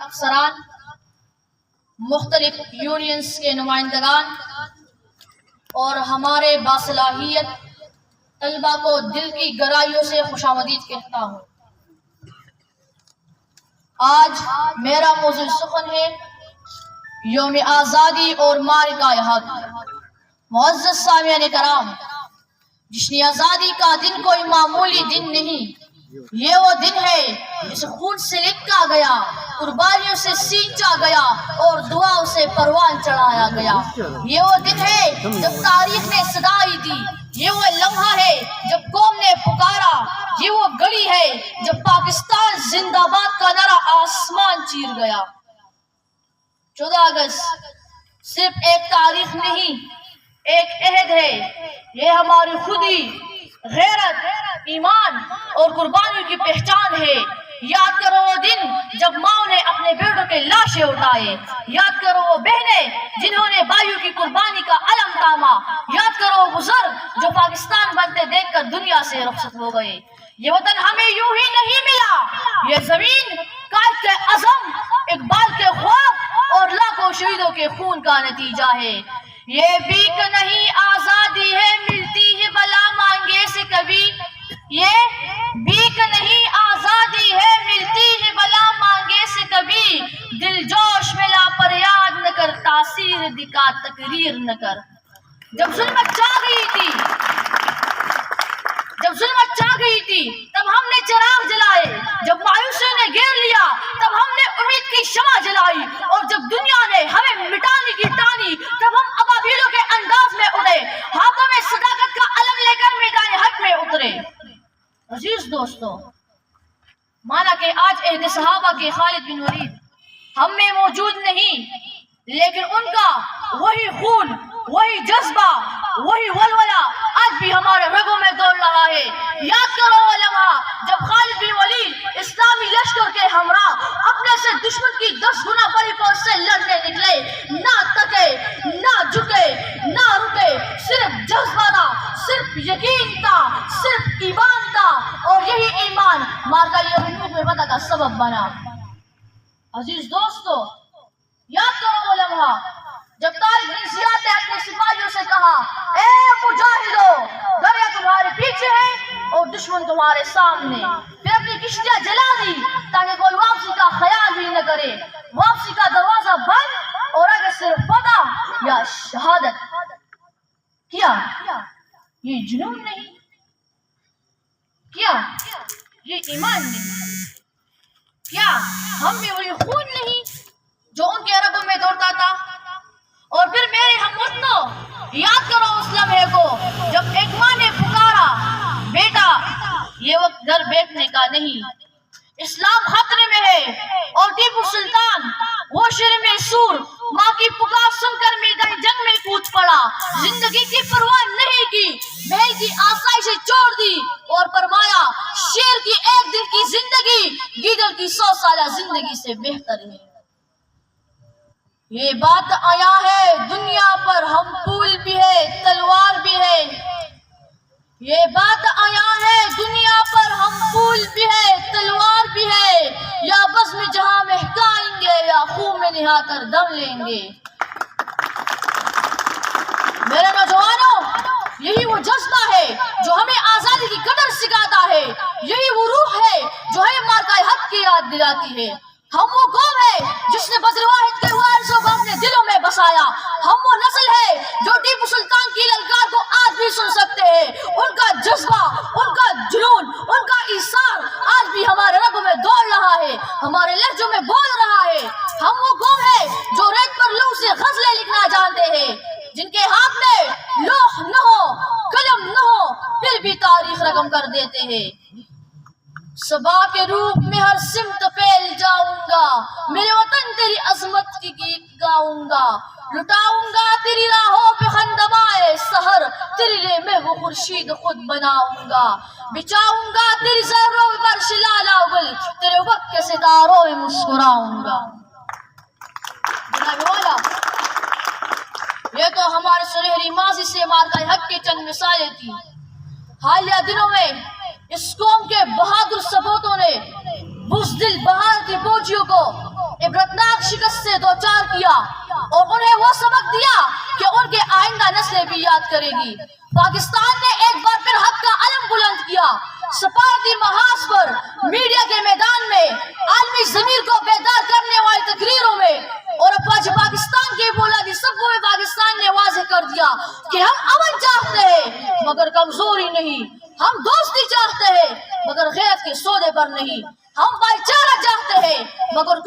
افسران، مختلف یونینز کے نمائندگان اور ہمارے باصلاحیت طلباء کو دل کی گہرائیوں سے خوش آمدید کہتا ہوں۔ آج میرا موضوع سخن ہے یوم آزادی اور معرکہ حق۔ معزز سامعین کرام، جشن آزادی کا دن کوئی معمولی دن نہیں، یہ وہ دن ہے جسے خون سے لکھا گیا، قربانیوں سے سینچا گیا اور دعاؤں سے پروان چڑھایا گیا۔ یہ وہ دن ہے جب تاریخ نے صدائی دی، یہ وہ لمحہ ہے جب قوم نے پکارا، یہ وہ گھڑی ہے جب پاکستان زندہ باد کا نعرہ آسمان چیر گیا۔ 14 اگست صرف ایک تاریخ نہیں، ایک عہد ہے۔ یہ ہماری خودی، غیرت، ایمان اور قربانیوں کی پہچان ہے۔ یاد کرو وہ دن جب ماں نے اپنے بیٹوں کے لاشیں اٹھائے، یاد کرو وہ بہنیں جنہوں نے بھائیوں کی قربانی کا علم تاما، یاد کرو وہ بزرگ جو پاکستان بنتے دیکھ کر دنیا سے رخصت ہو گئے۔ یہ وطن ہمیں یوں ہی نہیں ملا، یہ زمین قائد کے عزم، اقبال کے خواب اور لاکھوں شہیدوں کے خون کا نتیجہ ہے۔ یہ بھیک نہیں آزادی ہے، ملتی ہے بلا مانگے سے کبھی۔ یہ بھیک نہیں آزادی ہے، ملتی ہے بلا مانگے سے کبھی۔ دل جوش میں لا پر یاد نہ کر، تاثیر دکھا تقریر نہ کر۔ جب ظلمت چھا گئی تھی تب ہم نے چراغ جلائے، جب مایوسیوں نے گھیر لیا تب ہم نے امید کی شمع جلائی، اور جب دنیا نے ہمیں مٹانے کی ٹانی تب ہم ابابیلوں کے انداز میں اڑے، ہاتھوں میں صداقت کا علم لے کر میدان حق میں اترے۔ عزیز دوستو، مانا کہ آج عہد صحابہ کے خالد بن ولید ہم میں موجود نہیں، لیکن ان کا وہی خون، وہی جذبہ، وہی ولولہ آج بھی ہمارے رگوں میں دوڑ رہا ہے۔ یاد کرو وہ لمحہ جب خالد بن ولید اسلامی لشکر کے ہمراہ اپنے سے دشمن کی 10 گنا بڑی فوج سے لڑنے نکلے، نہ تکے، نہ جھکے، نہ رکے، صرف جذبہ تھا، صرف یقین تھا، صرف ایمان تھا، اور یہی ایمان معرکہ یرموک میں فتح کا سبب بنا۔ عزیز دوستو، یاد کرو وہ لمحہ جب طارق بن زیاد نے اپنے سپاہیوں سے کہا، اے مجاہدو، دریا تمہارے پیچھے ہے اور دشمن تمہارے سامنے۔ پھر اپنی کشتیاں جلا دی تاکہ کوئی واپسی کا خیال بھی نہ کرے۔ واپسی کا دروازہ بند اور آگے صرف فتح یا شہادت۔ کیا یہ جنون نہیں؟ کیا یہ ایمان نہیں؟ کیا ہم میں وہی خون نہیں جو ان کے رگوں میں دوڑتا تھا؟ اور پھر میرے ہم وطنوں، یاد کرو اس لمحے کو جب ایک ماں نے پکارا، بیٹا یہ وقت گھر بیٹھنے کا نہیں، اسلام خطرے میں ہے۔ اور ٹیپو سلطان وہ شیر میں سور ماں کی پکار سن کر میدان جنگ میں کود پڑا، زندگی کی پرواہ نہیں کی، محل کی آسائشیں چھوڑ دی اور فرمایا، شیر کی ایک دن کی زندگی گیدڑ کی 100 سالہ زندگی سے بہتر ہے۔ یہ بات آیا ہے دنیا پر، ہم پھول بھی ہے تلوار بھی ہے۔ یہ بات آیا ہے دنیا پر، ہم پھول بھی ہے تلوار بھی ہے، یا بزم جہاں مہکائیں گے یا خون میں نہا کر دم لیں گے۔ میرے نوجوانوں، یہی وہ جذبہ ہے جو ہمیں آزادی کی قدر سکھاتا ہے، یہی وہ روح ہے جو ہمیں معرکہ حق کی یاد دلاتی ہے۔ ہم وہ قوم ہے جس نے بدر واحد کے وارثوں کو اپنے دلوں میں بسایا۔ ہم وہ نسل ہے جو ٹیپو سلطان کی للکار کو آج بھی سن سکتے ہیں۔ ان کا جذبہ، ان کا جنون، ان کا ایثار آج بھی ہمارے رگوں میں دوڑ رہا ہے، ہمارے لہجوں میں بول رہا ہے۔ ہم وہ قوم ہے جو ریت پر لوح سے غزلیں لکھنا جانتے ہیں، جن کے ہاتھ میں لوح نہ ہو، قلم نہ ہو، پھر بھی تاریخ رقم کر دیتے ہیں۔ صبا کے روپ میں ہر سمت پھیل جاؤں گا، میرے وطن تیری عظمت کی گیت گاؤں گا، لٹاؤں گا تیری راہوں پہ خندمائے سحر، تیرے لیے میں وہ خورشید خود بناؤں گا، بچاؤں گا تیری زروں پر شلالا گل، تیرے وقت کے ستاروں میں مسکراؤں گا۔ جناب والا، یہ تو ہمارے سنہری ماضی سے معرکہ حق کی چند مثالیں تھیں۔ حالیہ دنوں میں اس قوم کے بہادر سپوتوں نے بزدل بہادر فوجیوں کو عبرت دوچار کیا اور انہیں وہ سبق دیا کہ ان کے آئندہ نسلیں بھی یاد کرے گی۔ پاکستان نے ایک بار پھر حق کا علم بلند کیا، سفارتی محاذ پر، میڈیا کے میدان میں، عالمی ضمیر کو بیدار کرنے والی تقریروں میں، اور آج پاکستان کے بنیادی صفوں میں پاکستان نے واضح کر دیا کہ ہم امن چاہتے ہیں مگر کمزوری نہیں، ہم دوستی چاہتے ہیں مگر غیرت کے سودے پر نہیں، ہم بھائی چارہ چاہتے ہیں مگر